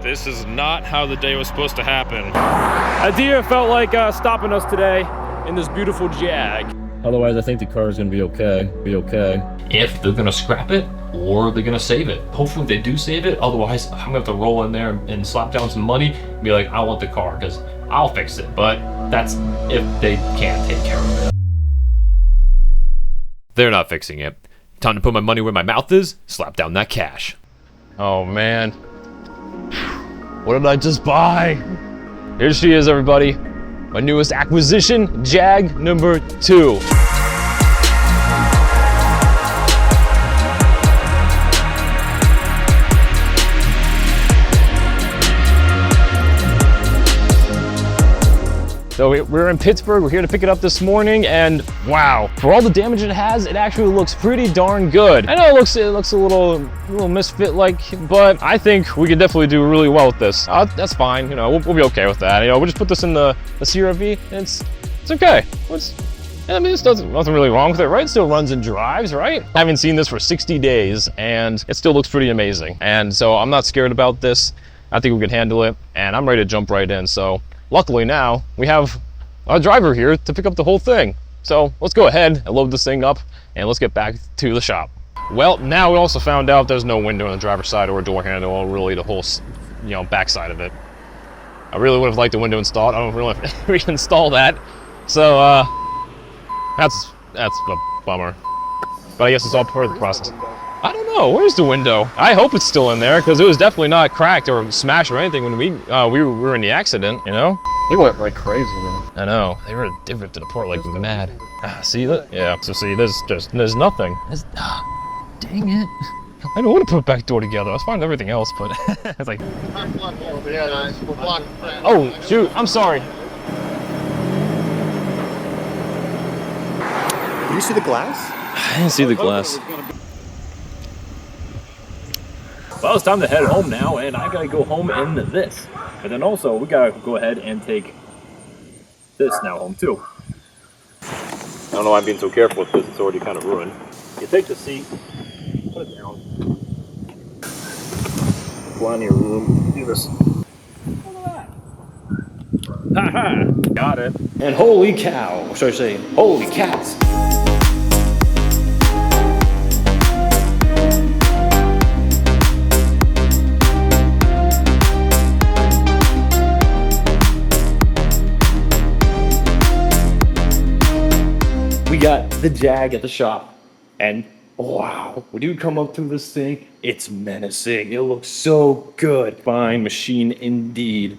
This is not how the day was supposed to happen. Idea felt like stopping us today in this beautiful Jag. Otherwise, I think the car is gonna be okay. If they're gonna scrap it or they're gonna save it. Hopefully they do save it. Otherwise, I'm gonna have to roll in there and slap down some money and be like, I want the car, because I'll fix it. But that's if they can't take care of it. They're not fixing it. Time to put my money where my mouth is, slap down that cash. Oh man. What did I just buy? Here she is, everybody. My newest acquisition, Jag number 2. So we're in Pittsburgh, we're here to pick it up this morning, and wow, for all the damage it has, it actually looks pretty darn good. I know it looks a little misfit-like, but I think we could definitely do really well with this. That's fine, you know, we'll be okay with that. You know, we'll just put this in the CRV, and it's okay. I mean, there's nothing really wrong with it, right? It still runs and drives, right? I haven't seen this for 60 days, and it still looks pretty amazing. And so I'm not scared about this. I think we can handle it, and I'm ready to jump right in. So luckily now, we have a driver here to pick up the whole thing. So let's go ahead and load this thing up, and let's get back to the shop. Well, now we also found out there's no window on the driver's side or a door handle, or really the whole, back side of it. I really would have liked the window installed. I don't really reinstall that. So that's a bummer. But I guess it's all part of the process. I don't know, where's the window? I hope it's still in there, because it was definitely not cracked or smashed or anything when we were in the accident, you know? They went like crazy, man. I know, they ripped it apart like mad. See that? Yeah, so see, there's nothing. Dang it. I don't want to put a back door together. I was fine with everything else, but it's like... Oh, shoot, I'm sorry. Did you see the glass? I didn't see the glass. Well, it's time to head home now, and I gotta go home in this. And then also, we gotta go ahead and take this now home too. I don't know why I'm being so careful with this, it's already kind of ruined. You take the seat, put it down, go on your room, do this. Look at that! Haha! Got it. And holy cow, or should I say, holy cats! We got the Jag at the shop, and wow, when you come up to this thing, it's menacing. It looks so good. Fine machine indeed.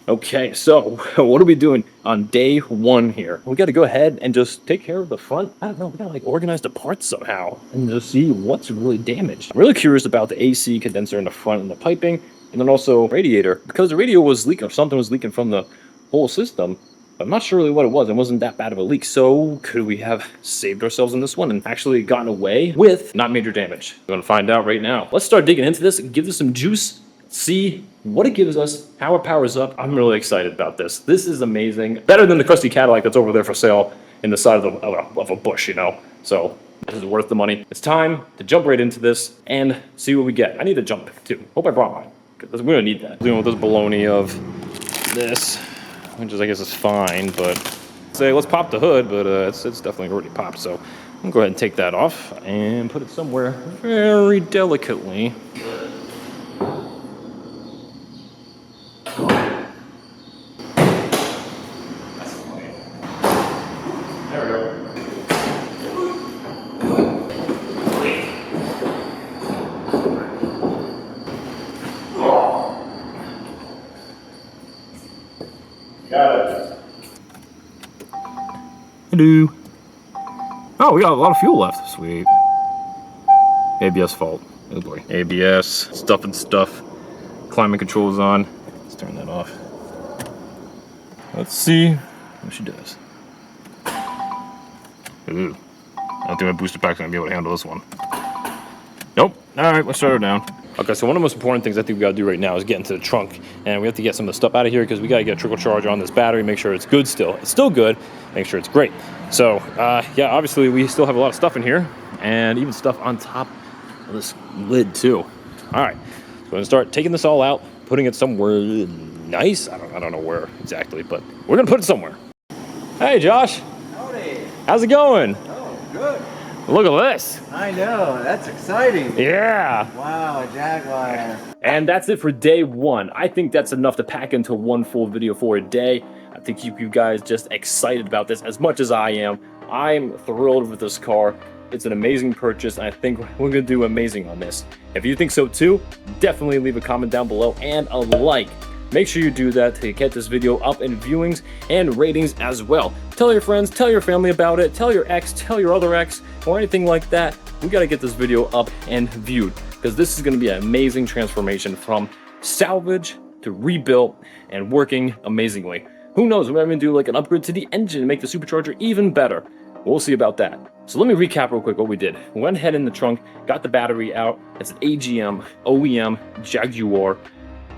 Okay, so what are we doing on day 1 here? We got to go ahead and just take care of the front. I don't know, we got to like organize the parts somehow and just see what's really damaged. I'm really curious about the AC condenser in the front and the piping, and then also radiator, because the radio was leaking, or something was leaking from the whole system. I'm not sure really what it was. It wasn't that bad of a leak. So could we have saved ourselves in this one and actually gotten away with not major damage? We're gonna find out right now. Let's start digging into this and give this some juice, see what it gives us, how it powers up. I'm really excited about this. This is amazing. Better than the crusty Cadillac that's over there for sale in the side of a bush, you know? So this is worth the money. It's time to jump right into this and see what we get. I need a jump pick too. Hope I brought mine, because we're gonna need that. Dealing with this baloney of this, which is, I guess, is fine, but let's pop the hood, but it's definitely already popped, so I'm gonna go ahead and take that off and put it somewhere very delicately. There we go. Got it. Hello. Oh, we got a lot of fuel left. Sweet. ABS fault. Oh boy. ABS. Stuff and stuff. Climate control is on. Let's turn that off. Let's see what she does. Ooh. I don't think my booster pack's gonna be able to handle this one. Nope. Alright, let's shut her down. Okay, so one of the most important things I think we gotta do right now is get into the trunk, and we have to get some of the stuff out of here because we gotta get a trickle charge on this battery, make sure it's good still. It's still good, make sure it's great. So, yeah, obviously we still have a lot of stuff in here, and even stuff on top of this lid too. All right, so we're gonna start taking this all out, putting it somewhere nice. I don't know where exactly, but we're gonna put it somewhere. Hey, Josh. Howdy. How's it going? Oh, good. Look at this. I know, that's exciting. Yeah. Wow, a Jaguar. And that's it for day one. I think that's enough to pack into one full video for a day. I think you guys just excited about this as much as I am. I'm thrilled with this car. It's an amazing purchase, and I think we're gonna do amazing on this. If you think so too, definitely leave a comment down below and a like. Make sure you do that to get this video up in viewings and ratings as well. Tell your friends, tell your family about it, tell your ex, tell your other ex, or anything like that. We gotta get this video up and viewed, because this is gonna be an amazing transformation from salvage to rebuilt and working amazingly. Who knows, we might even do like an upgrade to the engine and make the supercharger even better. We'll see about that. So let me recap real quick what we did. We went ahead in the trunk, got the battery out. It's an AGM, OEM, Jaguar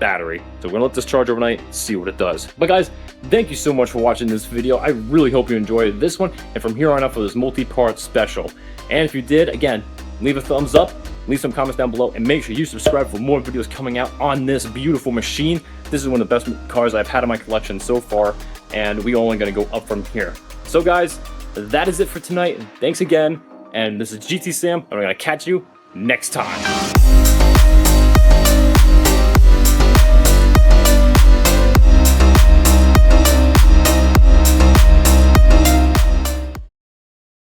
battery. So we're gonna let this charge overnight, see what it does. But guys, thank you so much for watching this video. I really hope you enjoyed this one, and from here on out for this multi-part special. And if you did, again, leave a thumbs up, leave some comments down below, and make sure you subscribe for more videos coming out on this beautiful machine. This is one of the best cars I've had in my collection so far, and we're only gonna go up from here. So guys, that is it for tonight. Thanks again, and this is GTSAM, and I'm gonna catch you next time.